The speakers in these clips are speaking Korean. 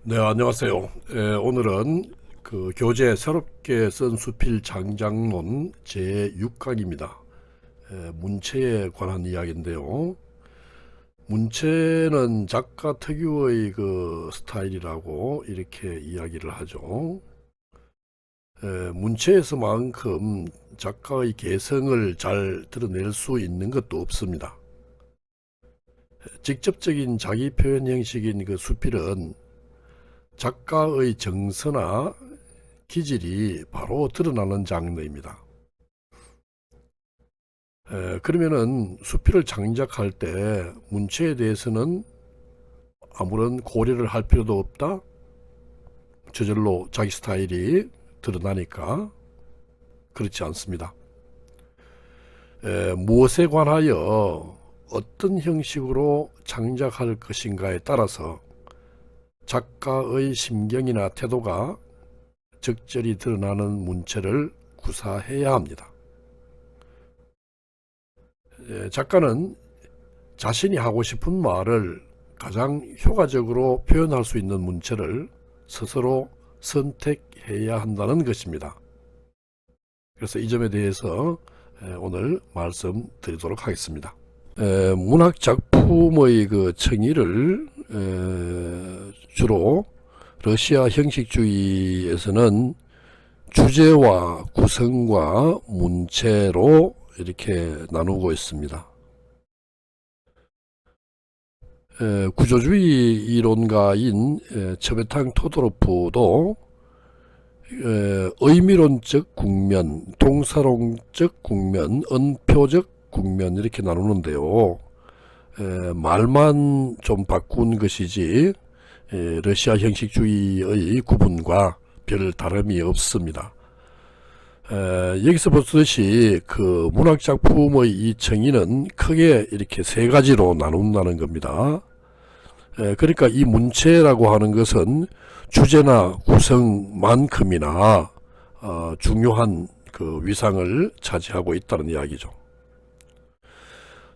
네, 안녕하세요. 오늘은 그 교재 새롭게 쓴 수필 장장론 제6강입니다. 문체에 관한 이야기인데요. 문체는 작가 특유의 그 스타일이라고 이렇게 이야기를 하죠. 문체에서만큼 작가의 개성을 잘 드러낼 수 있는 것도 없습니다. 직접적인 자기 표현 형식인 그 수필은 작가의 정서나 기질이 바로 드러나는 장르입니다. 그러면은 수필을 창작할 때 문체에 대해서는 아무런 고려를 할 필요도 없다. 저절로 자기 스타일이 드러나니까 그렇지 않습니다. 무엇에 관하여 어떤 형식으로 창작할 것인가에 따라서 작가의 심경이나 태도가 적절히 드러나는 문체를 구사해야 합니다. 작가는 자신이 하고 싶은 말을 가장 효과적으로 표현할 수 있는 문체를 스스로 선택해야 한다는 것입니다. 그래서 이 점에 대해서 오늘 말씀드리도록 하겠습니다. 문학 작품의 그 정의를 주로 러시아 형식주의에서는 주제와 구성과 문체로 이렇게 나누고 있습니다. 구조주의 이론가인 츠베탕 토도로프도 의미론적 국면, 동사론적 국면, 언표적 국면 이렇게 나누는데요. 말만 좀 바꾼 것이지 러시아 형식주의의 구분과 별 다름이 없습니다. 여기서 보듯이 그 문학작품의 이 정의는 크게 이렇게 세 가지로 나눈다는 겁니다. 그러니까 이 문체라고 하는 것은 주제나 구성만큼이나 중요한 그 위상을 차지하고 있다는 이야기죠.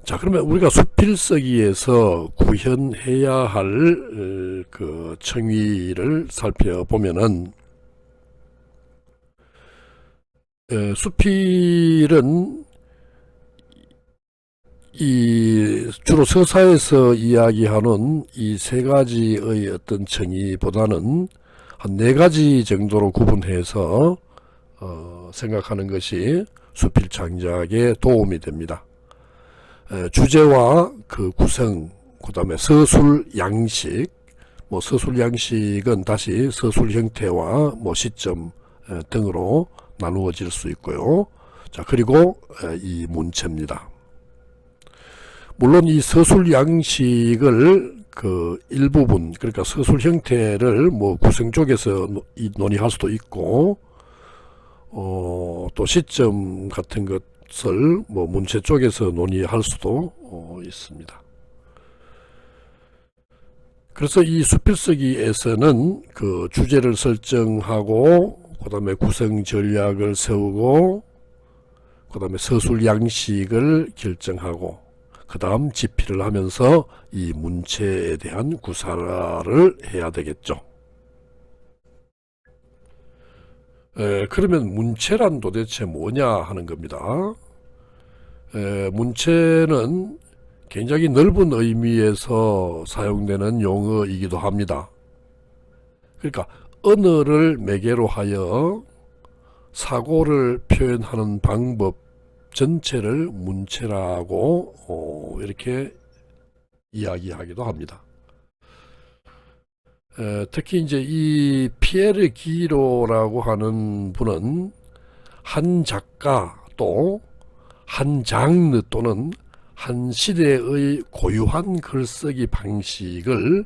자, 그러면 우리가 수필서기에서 구현해야 할 그 청위를 살펴보면은 수필은 이 주로 서사에서 이야기하는 이 세 가지의 어떤 정의보다는 한 네 가지 정도로 구분해서 생각하는 것이 수필 창작에 도움이 됩니다. 주제와 그 구성, 그 다음에 서술 양식, 뭐 서술 양식은 다시 서술 형태와 뭐 시점 등으로 나누어질 수 있고요. 자, 그리고 이 문체입니다. 물론 이 서술 양식을 그 일부분, 그러니까 서술 형태를 뭐 구성 쪽에서 논의할 수도 있고, 또 시점 같은 것을 뭐 문체 쪽에서 논의할 수도 있습니다. 그래서 이 수필서기에서는 그 주제를 설정하고, 그 다음에 구성 전략을 세우고, 그 다음에 서술 양식을 결정하고, 그 다음 집필을 하면서 이 문체에 대한 구사를 해야 되겠죠. 그러면 문체란 도대체 뭐냐 하는 겁니다. 문체는 굉장히 넓은 의미에서 사용되는 용어이기도 합니다. 그러니까 언어를 매개로 하여 사고를 표현하는 방법 전체를 문체라고 이렇게 이야기하기도 합니다. 특히 이제 이 피에르 기로라고 하는 분은 한 작가 또 한 장르 또는 한 시대의 고유한 글쓰기 방식을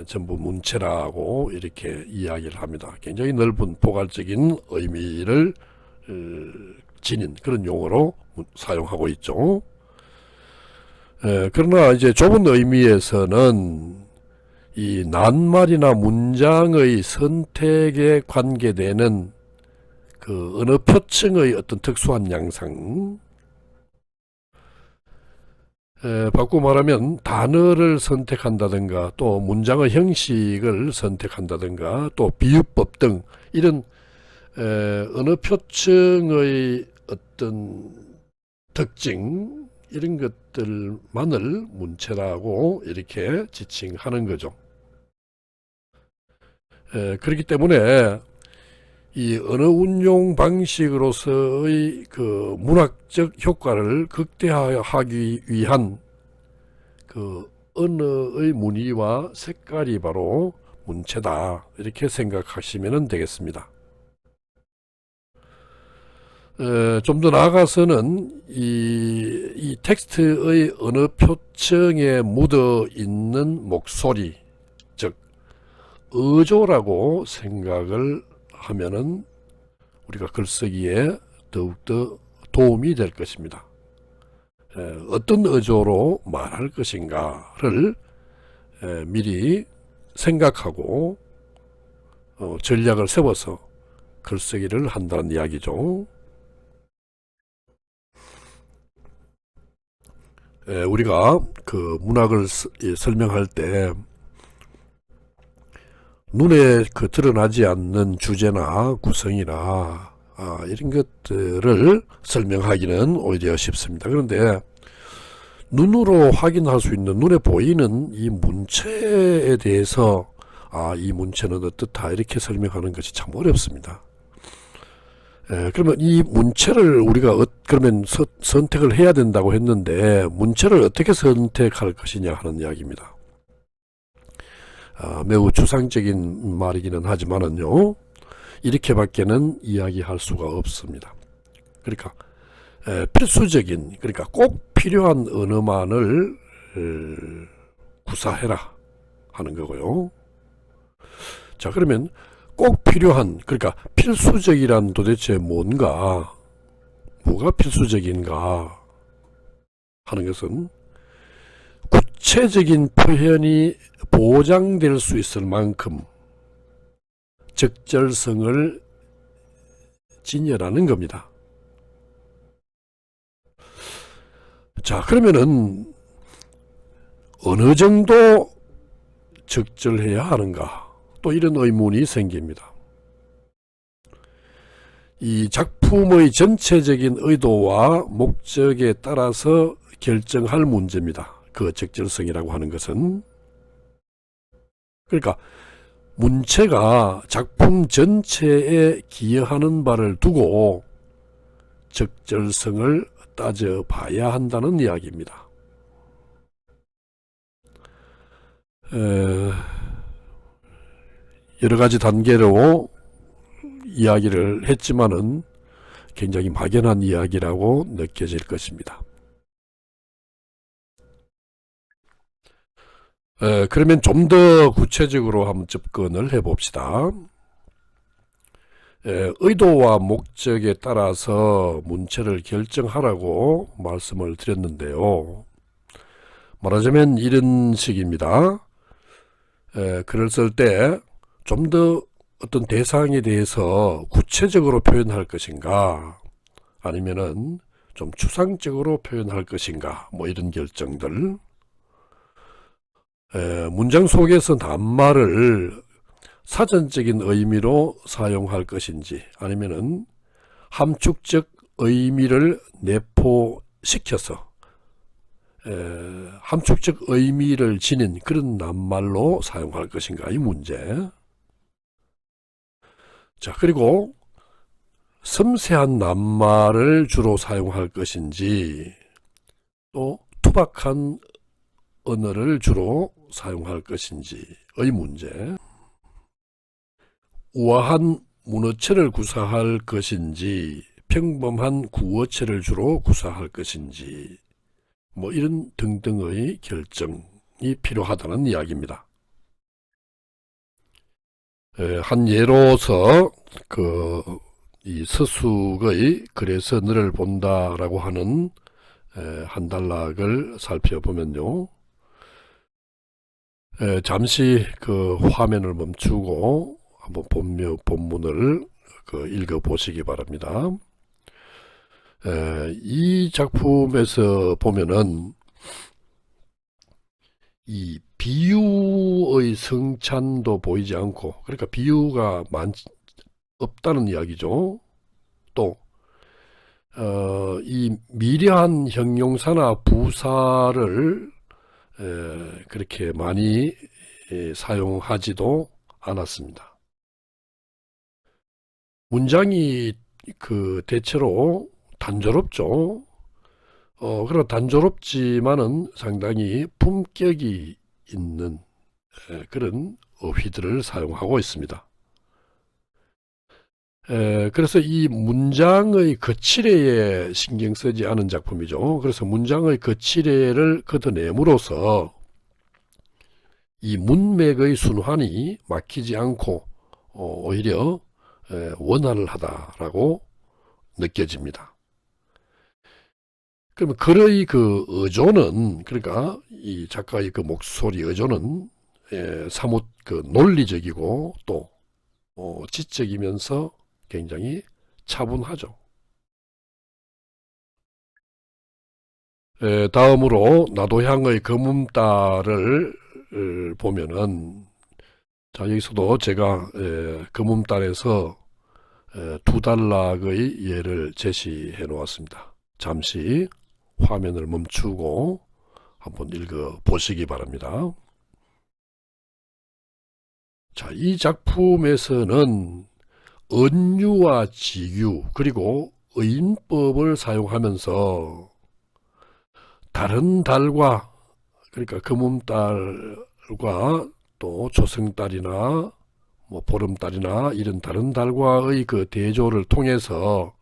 전부 문체라고 이렇게 이야기를 합니다. 굉장히 넓은 포괄적인 의미를 지닌 그런 용어로 사용하고 있죠. 그러나 이제 좁은 의미에서는 이 낱말이나 문장의 선택에 관계되는 그 언어 표층의 어떤 특수한 양상, 바꾸고 말하면 단어를 선택한다든가 또 문장의 형식을 선택한다든가 또 비유법 등 이런 언어 표층의 어떤 특징 이런 것들만을 문체라고 이렇게 지칭하는 거죠. 그렇기 때문에 이 언어 운용 방식으로서의 그 문학적 효과를 극대화하기 위한 그 언어의 무늬와 색깔이 바로 문체다 이렇게 생각하시면 되겠습니다. 좀 더 나아가서는 이 텍스트의 언어 표층에 묻어 있는 목소리, 즉 어조라고 생각을 하면은 우리가 글쓰기에 더욱더 도움이 될 것입니다. 어떤 어조로 말할 것인가를 미리 생각하고 전략을 세워서 글쓰기를 한다는 이야기죠. 우리가 그 문학을 설명할 때 눈에 그 드러나지 않는 주제나 구성이나 이런 것들을 설명하기는 오히려 쉽습니다. 그런데 눈으로 확인할 수 있는 눈에 보이는 이 문체에 대해서 이 문체는 어떻다 이렇게 설명하는 것이 참 어렵습니다. 그러면 이 문체를 우리가 그러면 선택을 해야 된다고 했는데 문체를 어떻게 선택할 것이냐 하는 이야기입니다. 매우 추상적인 말이기는 하지만은요 이렇게밖에는 이야기할 수가 없습니다. 그러니까 필수적인 그러니까 꼭 필요한 언어만을 구사해라 하는 거고요. 자 그러면 꼭 필요한 그러니까 필수적이란 도대체 뭐가 필수적인가 하는 것은 구체적인 표현이 보장될 수 있을 만큼 적절성을 지녀라는 겁니다. 자 그러면은 어느 정도 적절해야 하는가 또 이런 의문이 생깁니다. 이 작품의 전체적인 의도와 목적에 따라서 결정할 문제입니다. 그 적절성이라고 하는 것은 그러니까 문체가 작품 전체에 기여하는 바를 두고 적절성을 따져봐야 한다는 이야기입니다. 여러 가지 단계로 이야기를 했지만은 굉장히 막연한 이야기라고 느껴질 것입니다. 그러면 좀 더 구체적으로 한번 접근을 해봅시다. 의도와 목적에 따라서 문체를 결정하라고 말씀을 드렸는데요. 말하자면 이런 식입니다. 글을 쓸 때 좀 더 어떤 대상에 대해서 구체적으로 표현할 것인가 아니면은 좀 추상적으로 표현할 것인가 뭐 이런 결정들 문장 속에서 낱말을 사전적인 의미로 사용할 것인지 아니면은 함축적 의미를 내포시켜서 함축적 의미를 지닌 그런 낱말로 사용할 것인가 이 문제. 자 그리고 섬세한 낱말을 주로 사용할 것인지 또 투박한 언어를 주로 사용할 것인지의 문제. 우아한 문어체를 구사할 것인지 평범한 구어체를 주로 구사할 것인지 뭐 이런 등등의 결정이 필요하다는 이야기입니다. 한 예로서 이 서숙의 글에서 너를 본다라고 하는 한 단락을 살펴보면요. 잠시 그 화면을 멈추고 한번 본문을 읽어 보시기 바랍니다. 이 작품에서 보면은 이 비유의 성찬도 보이지 않고, 그러니까 비유가 없다는 이야기죠. 또 이 미려한 형용사나 부사를 그렇게 많이 사용하지도 않았습니다. 문장이 대체로 단조롭죠. 그런 단조롭지만은 상당히 품격이 있는 그런 어휘들을 사용하고 있습니다. 그래서 이 문장의 거칠애에 신경 쓰지 않은 작품이죠. 그래서 문장의 거칠애를 걷어내므로써 이 문맥의 순환이 막히지 않고 오히려 원활을 하다라고 느껴집니다. 그러면 글의 그 어조는, 그러니까 이 작가의 그 목소리 어조는 사뭇 그 논리적이고 또 지적이면서 굉장히 차분하죠. 다음으로 나도향의 검음달을 보면은, 자, 여기서도 제가 검음달에서 두 단락의 예를 제시해 놓았습니다. 잠시 화면을 멈추고 한번 읽어 보시기 바랍니다. 자, 이 작품에서는 은유와 지유 그리고 의인법을 사용하면서 다른 달과, 그러니까 검음달과 또 조승달이나 뭐 보름달이나 이런 다른 달과의 그 대조를 통해서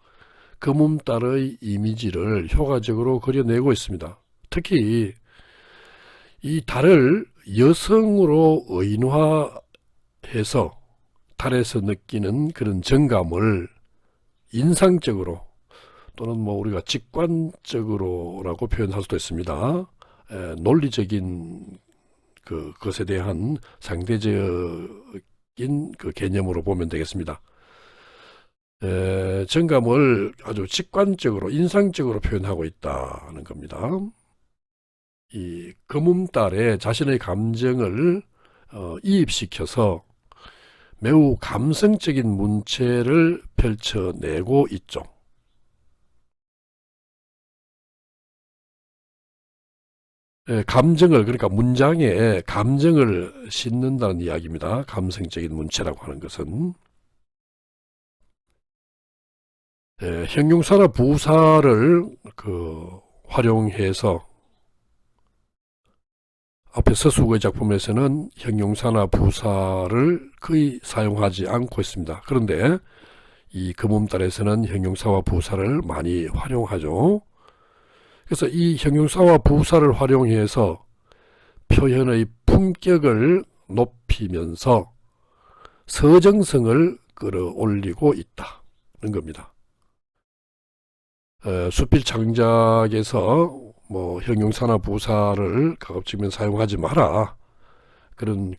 검음달의 이미지를 효과적으로 그려내고 있습니다. 특히 이 달을 여성으로 의인화해서 달에서 느끼는 그런 정감을 인상적으로 또는 뭐 우리가 직관적으로라고 표현할 수도 있습니다. 논리적인 그것에 대한 상대적인 그 개념으로 보면 되겠습니다. 정감을 아주 직관적으로 인상적으로 표현하고 있다는 겁니다. 이 검음달에 자신의 감정을 이입시켜서 매우 감성적인 문체를 펼쳐내고 있죠. 감정을, 그러니까 문장에 감정을 싣는다는 이야기입니다. 감성적인 문체라고 하는 것은 형용사나 부사를 활용해서, 앞에 서수의 작품에서는 형용사나 부사를 거의 사용하지 않고 있습니다. 그런데 이 검음달에서는 형용사와 부사를 많이 활용하죠. 그래서 이 형용사와 부사를 활용해서 표현의 품격을 높이면서 서정성을 끌어올리고 있다는 겁니다. 수필 창작에서 뭐 형용사나 부사를 가급적이면 사용하지 마라, 그런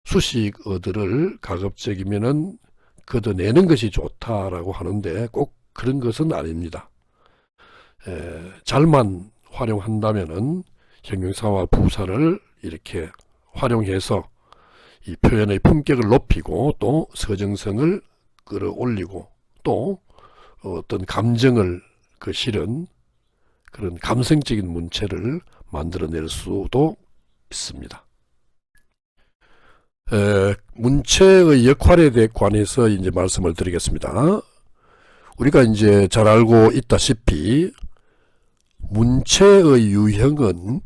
수식어들을 가급적이면은 걷어내는 것이 좋다라고 하는데 꼭 그런 것은 아닙니다. 잘만 활용한다면은 형용사와 부사를 이렇게 활용해서 이 표현의 품격을 높이고 또 서정성을 끌어올리고 또 어떤 감정을 실은 그런 감성적인 문체를 만들어낼 수도 있습니다. 문체의 역할에 관해서 이제 말씀을 드리겠습니다. 우리가 이제 잘 알고 있다시피 문체의 유형은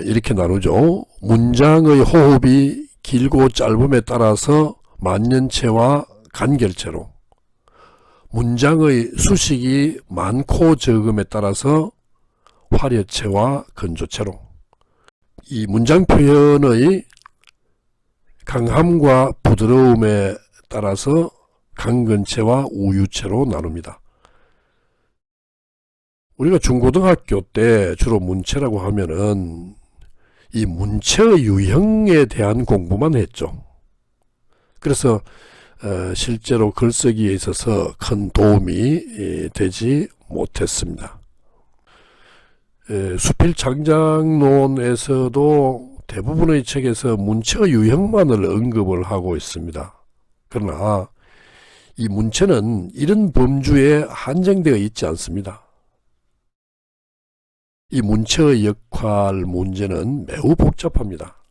이렇게 나누죠. 문장의 호흡이 길고 짧음에 따라서 만연체와 간결체로, 문장의 수식이 많고 적음에 따라서 화려체와 건조체로, 이 문장 표현의 강함과 부드러움에 따라서 강건체와 우유체로 나눕니다. 우리가 중고등학교 때 주로 문체라고 하면은 이 문체의 유형에 대한 공부만 했죠. 그래서 실제로 글쓰기에 있어서 큰 도움이 되지 못했습니다. 수필창작론에서도 대부분의 책에서 문체의 유형만을 언급을 하고 있습니다. 그러나 이 문체는 이런 범주에 한정되어 있지 않습니다. 이 문체의 역할 문제는 매우 복잡합니다.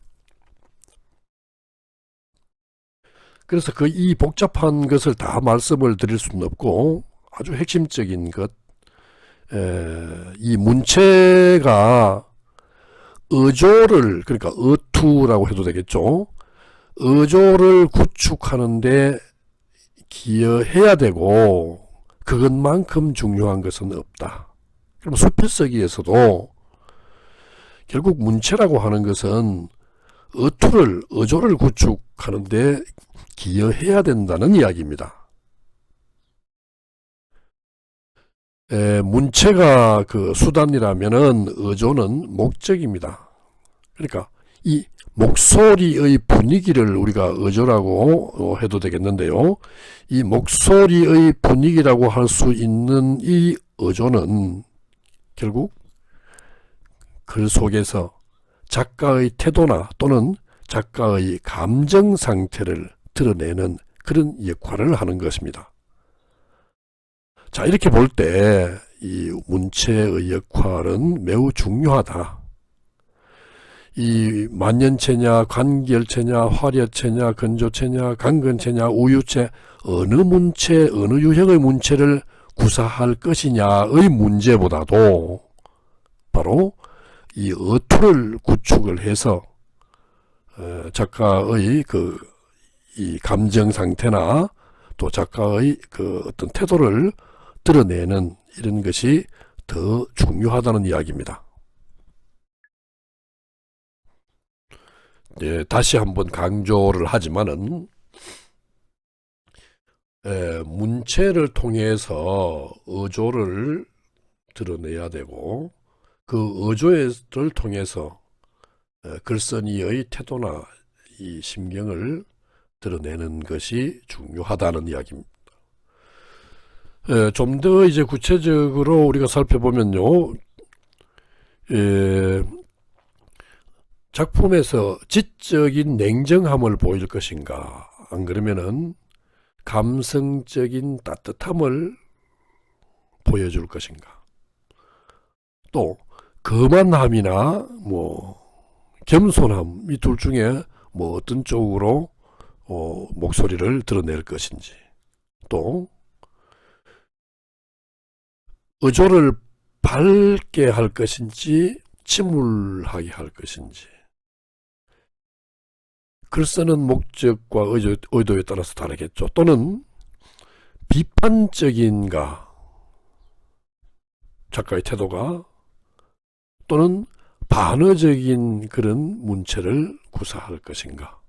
그래서 이 복잡한 것을 다 말씀을 드릴 수는 없고 아주 핵심적인 것, 이 문체가 어조를, 그러니까 어투라고 해도 되겠죠. 어조를 구축하는데 기여해야 되고 그것만큼 중요한 것은 없다. 그럼 수필서기에서도 결국 문체라고 하는 것은 어조를 구축하는데 기여해야 된다는 이야기입니다. 문체가 그 수단이라면은 어조는 목적입니다. 그러니까 이 목소리의 분위기를 우리가 어조라고 해도 되겠는데요. 이 목소리의 분위기라고 할 수 있는 이 어조는 결국 글 속에서 작가의 태도나 또는 작가의 감정 상태를 드러내는 그런 역할을 하는 것입니다. 자, 이렇게 볼 때 이 문체의 역할은 매우 중요하다. 이 만년체냐, 관결체냐, 화려체냐, 건조체냐, 강건체냐, 우유체, 어느 문체, 어느 유형의 문체를 구사할 것이냐의 문제보다도 바로 이 어투를 구축을 해서 작가의 이 감정 상태나 또 작가의 어떤 태도를 드러내는 이런 것이 더 중요하다는 이야기입니다. 다시 한번 강조를 하지만은 문체를 통해서 어조를 드러내야 되고 그 어조를 통해서 글쓴이의 태도나 이 심경을 드러내는 것이 중요하다는 이야기입니다. 좀 더 이제 구체적으로 우리가 살펴보면요, 작품에서 지적인 냉정함을 보일 것인가, 안 그러면은 감성적인 따뜻함을 보여줄 것인가, 또 거만함이나 겸손함, 이 둘 중에 어떤 쪽으로 목소리를 드러낼 것인지, 또 어조를 밝게 할 것인지 침울하게 할 것인지, 글 쓰는 목적과 의도에 따라서 다르겠죠. 또는 비판적인가, 작가의 태도가, 또는 반어적인 그런 문체를 구사할 것인가,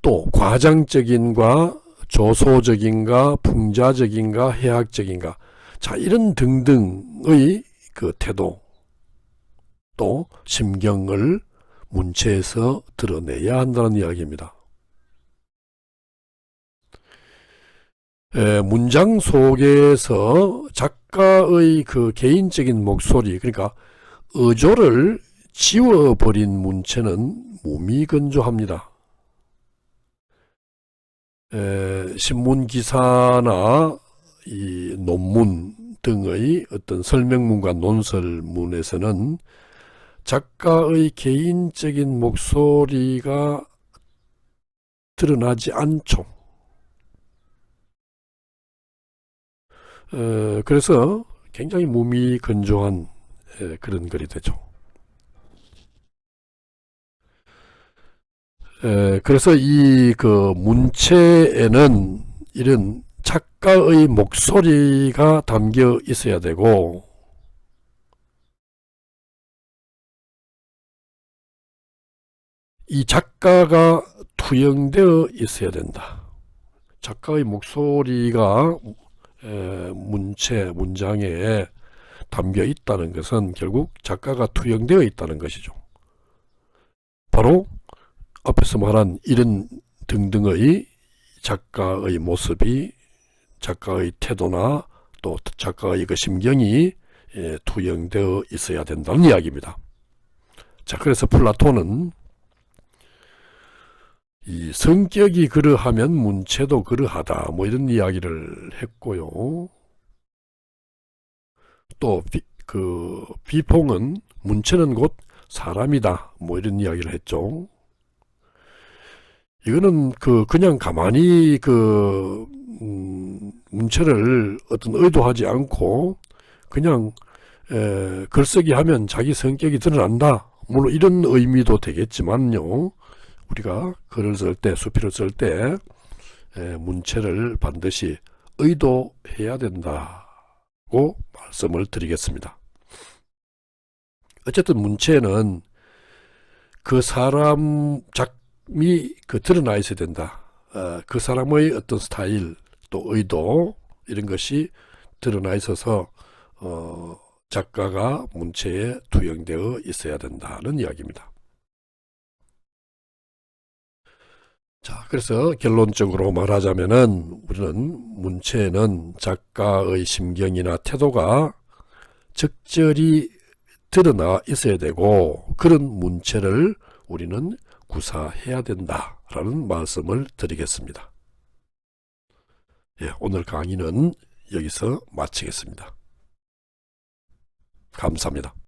또 과장적인가, 조소적인가, 풍자적인가, 해학적인가, 자, 이런 등등의 그 태도, 또 심경을 문체에서 드러내야 한다는 이야기입니다. 문장 속에서 작가의 그 개인적인 목소리, 그러니까 어조를 지워버린 문체는 무미건조합니다. 신문 기사나 이 논문 등의 어떤 설명문과 논설문에서는 작가의 개인적인 목소리가 드러나지 않죠. 그래서 굉장히 무미건조한 그런 글이 되죠. 그래서 이 문체에는 이런 작가의 목소리가 담겨 있어야 되고, 이 작가가 투영되어 있어야 된다. 작가의 목소리가 문장에 담겨 있다는 것은 결국 작가가 투영되어 있다는 것이죠. 바로 앞에서 말한 이런 등등의 작가의 모습이, 작가의 태도나 또 작가의 그 심경이 투영되어 있어야 된다는 이야기입니다. 자, 그래서 플라톤은 이 성격이 그러하면 문체도 그러하다 뭐 이런 이야기를 했고요. 또 비퐁은 문체는 곧 사람이다 뭐 이런 이야기를 했죠. 이거는 그냥 가만히 문체를 어떤 의도하지 않고 그냥 글쓰기 하면 자기 성격이 드러난다 물론 이런 의미도 되겠지만요. 우리가 글을 쓸 때, 수필을 쓸 때 문체를 반드시 의도해야 된다고 말씀을 드리겠습니다. 어쨌든 문체는 그 사람이 드러나 있어야 된다. 그 사람의 어떤 스타일, 또 의도 이런 것이 드러나 있어서 작가가 문체에 투영되어 있어야 된다는 이야기입니다. 자, 그래서 결론적으로 말하자면은 우리는 문체에는 작가의 심경이나 태도가 적절히 드러나 있어야 되고 그런 문체를 우리는 구사해야 된다라는 말씀을 드리겠습니다. 예, 오늘 강의는 여기서 마치겠습니다. 감사합니다.